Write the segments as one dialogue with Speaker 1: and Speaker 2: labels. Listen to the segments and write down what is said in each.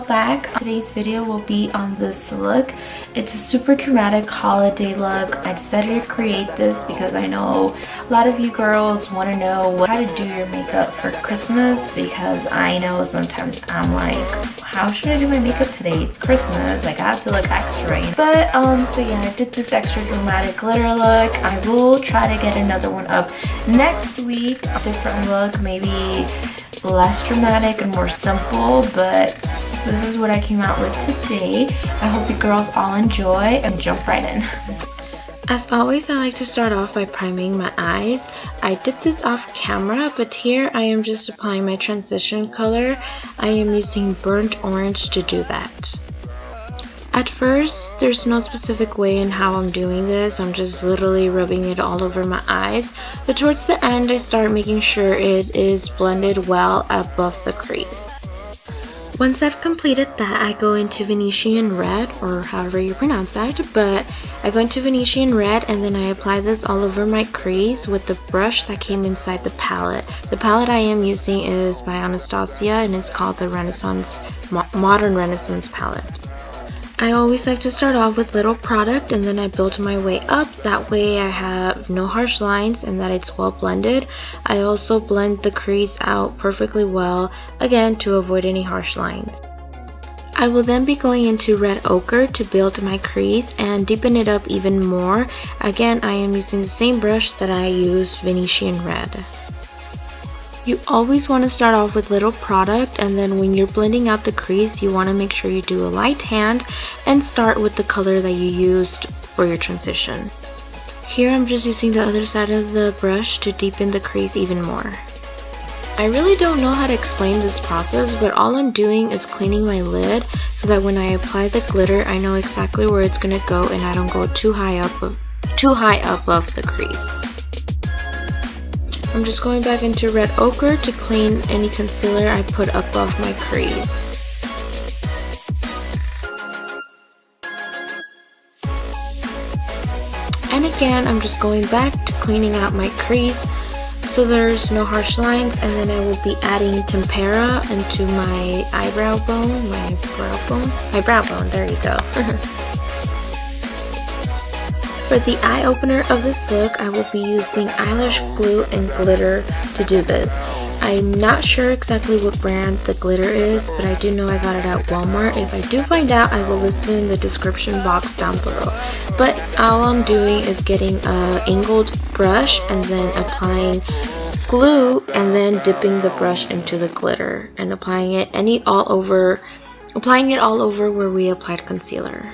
Speaker 1: y'all back. Today's video will be on this look. It's a super dramatic holiday look. I decided to create this because I know a lot of you girls want to know how to do your makeup for Christmas, because I know sometimes I'm like, how should I do my makeup today? It's Christmas, like I have to look extra, you know? But so yeah, I did this extra dramatic glitter look. I will try to get another one up next week, a different look, maybe less dramatic and more simple, but this is what I came out with today. I hope you girls all enjoy and jump right in.
Speaker 2: As always, I like to start off by priming my eyes. I did this off camera, but here I am just applying my transition color. I am using burnt orange to do that. At first, there's no specific way in how I'm doing this. I'm just literally rubbing it all over my eyes. But towards the end, I start making sure it is blended well above the crease. Once I've completed that, I go into Venetian red, or however you pronounce that, but I go into Venetian red and then I apply this all over my crease with the brush that came inside the palette. The palette I am using is by Anastasia and it's called the Modern Renaissance palette. I always like to start off with little product and then I build my way up. That way I have no harsh lines and that it's well blended. I also blend the crease out perfectly well, again to avoid any harsh lines. I will then be going into red ochre to build my crease and deepen it up even more. Again, I am using the same brush that I used Venetian red. You always want to start off with little product, and then when you're blending out the crease, you want to make sure you do a light hand and start with the color that you used for your transition. Here I'm just using the other side of the brush to deepen the crease even more. I really don't know how to explain this process, but all I'm doing is cleaning my lid so that when I apply the glitter, I know exactly where it's going to go and I don't go too high above the crease. I'm just going back into red ochre to clean any concealer I put above my crease. And again, I'm just going back to cleaning out my crease so there's no harsh lines, and then I will be adding tempera into my brow bone, there you go. For the eye opener of this look, I will be using eyelash glue and glitter to do this. I'm not sure exactly what brand the glitter is, but I do know I got it at Walmart. If I do find out, I will list it in the description box down below. But all I'm doing is getting an angled brush and then applying glue and then dipping the brush into the glitter and applying it all over where we applied concealer.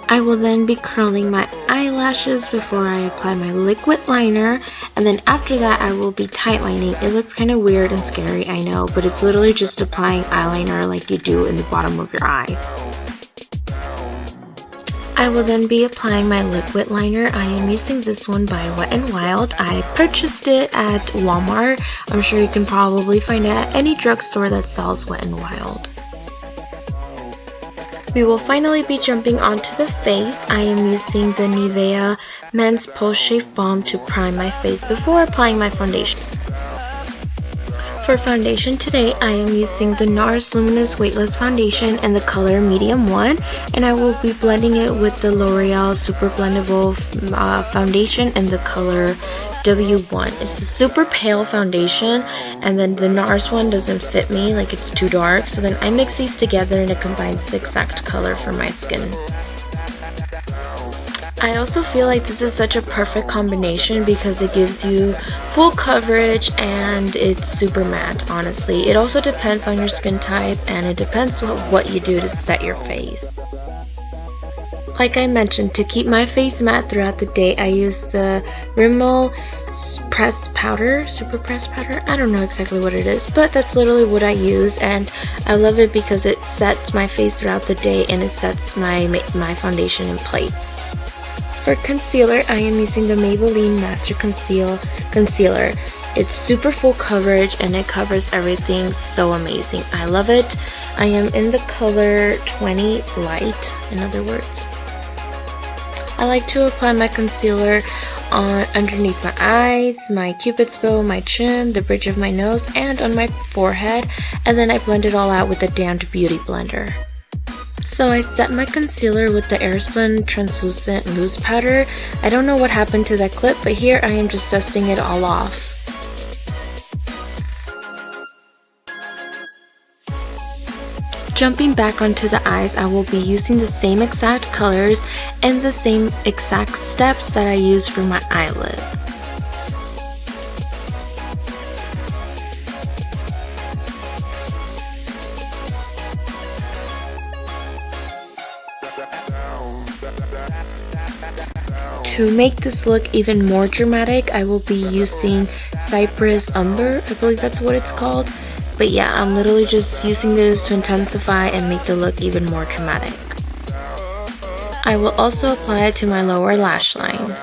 Speaker 2: I will then be curling my eyelashes before I apply my liquid liner, and then after that I will be tightlining. It looks kind of weird and scary, I know, but it's literally just applying eyeliner like you do in the bottom of your eyes. I will then be applying my liquid liner. I am using this one by Wet n Wild. I purchased it at Walmart. I'm sure you can probably find it at any drugstore that sells Wet n Wild. We will finally be jumping onto the face. I am using the Nivea Men's Post Shave Balm to prime my face before applying my foundation. For foundation today, I am using the Nars Luminous Weightless Foundation in the color Medium 1, and I will be blending it with the L'Oreal Super Blendable Foundation in the color W1. It's a super pale foundation, and then the Nars one doesn't fit me, like it's too dark, so then I mix these together and it combines the exact color for my skin. I also feel like this is such a perfect combination because it gives you full coverage and it's super matte, honestly. It also depends on your skin type and it depends what you do to set your face. Like I mentioned, to keep my face matte throughout the day, I use the Rimmel pressed powder, super pressed powder. I don't know exactly what it is, but that's literally what I use, and I love it because it sets my face throughout the day and it sets my foundation in place. For concealer, I am using the Maybelline Master Concealer. It's super full coverage and it covers everything so amazing. I love it. I am in the color 20 Light, in other words. I like to apply my concealer on underneath my eyes, my cupid's bow, my chin, the bridge of my nose, and on my forehead, and then I blend it all out with the damned beauty blender. So I set my concealer with the Airspun translucent loose powder. I don't know what happened to that clip, but here I am just dusting it all off. Jumping back onto the eyes, I will be using the same exact colors and the same exact steps that I used for my eyelids. To make this look even more dramatic, I will be using Cypress Umber, I believe that's what it's called. But yeah, I'm literally just using this to intensify and make the look even more dramatic. I will also apply it to my lower lash line.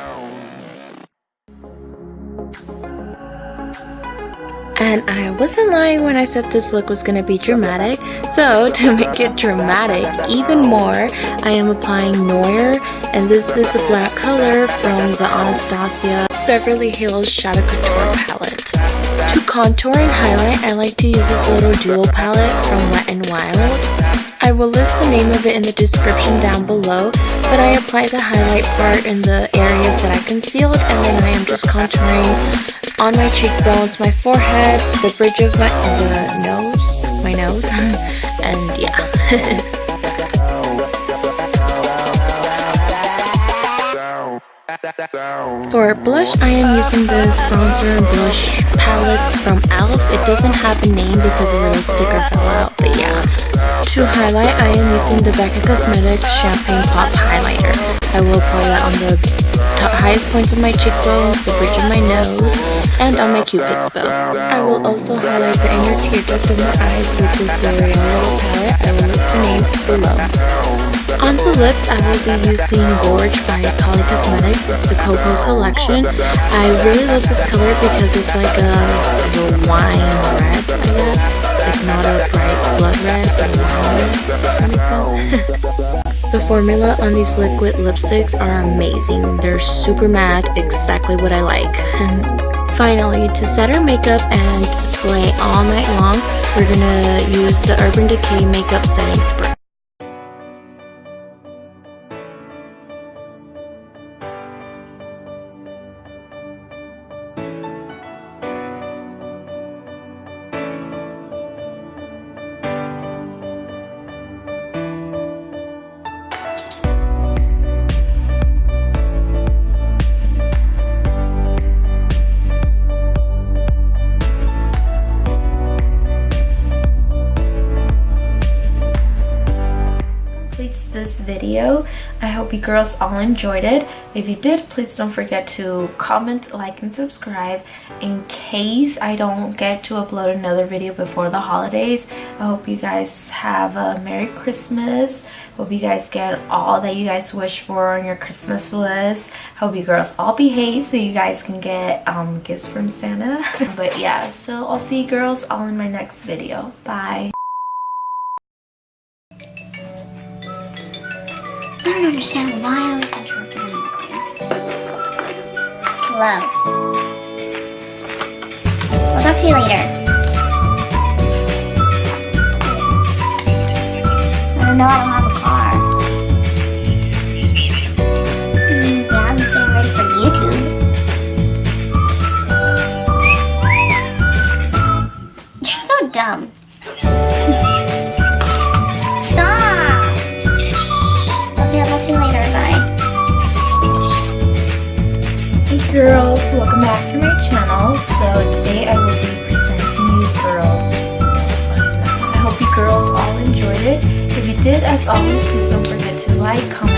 Speaker 2: And I wasn't lying when I said this look was going to be dramatic. So to make it dramatic even more, I am applying Noir, and this is a black color from the Anastasia Beverly Hills Shadow Couture palette. To contour and highlight, I like to use this little dual palette from Wet n Wild. I will list the name of it in the description down below, but I apply the highlight part in the areas that I concealed, and then I am just contouring on my cheekbones, my forehead, the bridge of my nose, and yeah. For blush, I am using this bronzer and blush palette from e.l.f. It doesn't have a name because a little sticker fell out, but yeah. To highlight, I am using the Becca Cosmetics Champagne Pop Highlighter. I will apply that on the highest points of my cheekbones, the bridge of my nose, and on my cupid's bow. I will also highlight the inner teardrop of my eyes with this L'Oreal little palette. I will list the name below. On the lips, I will be using GORG by KYLIE Cosmetics. It's the KOKO collection. I really love this color because it's like a wine red, I guess. Like not a bright blood red, but wine red. Does that make sense? The formula on these liquid lipsticks are amazing. They're super matte, exactly what I like. Finally, to set our makeup and slay all night long, we're gonna use the Urban Decay Makeup Setting Spray.
Speaker 1: This video. I hope you girls all enjoyed it. If you did, please don't forget to comment, like, and subscribe in case I don't get to upload another video before the holidays. I hope you guys have a Merry Christmas. Hope you guys get all that you guys wish for on your Christmas list. Hope you girls all behave so you guys can get gifts from Santa. But yeah, so I'll see you girls all in my next video. Bye.
Speaker 3: I don't understand why I always interrupt you. Hello. I'll talk to you later. I don't know, I don't have a car. Yeah, I'm just getting ready for YouTube. You're so dumb.
Speaker 1: Girls, welcome back to my channel. So today I will be presenting you girls. I hope you girls all enjoyed it. If you did, as always, please don't forget to like, comment,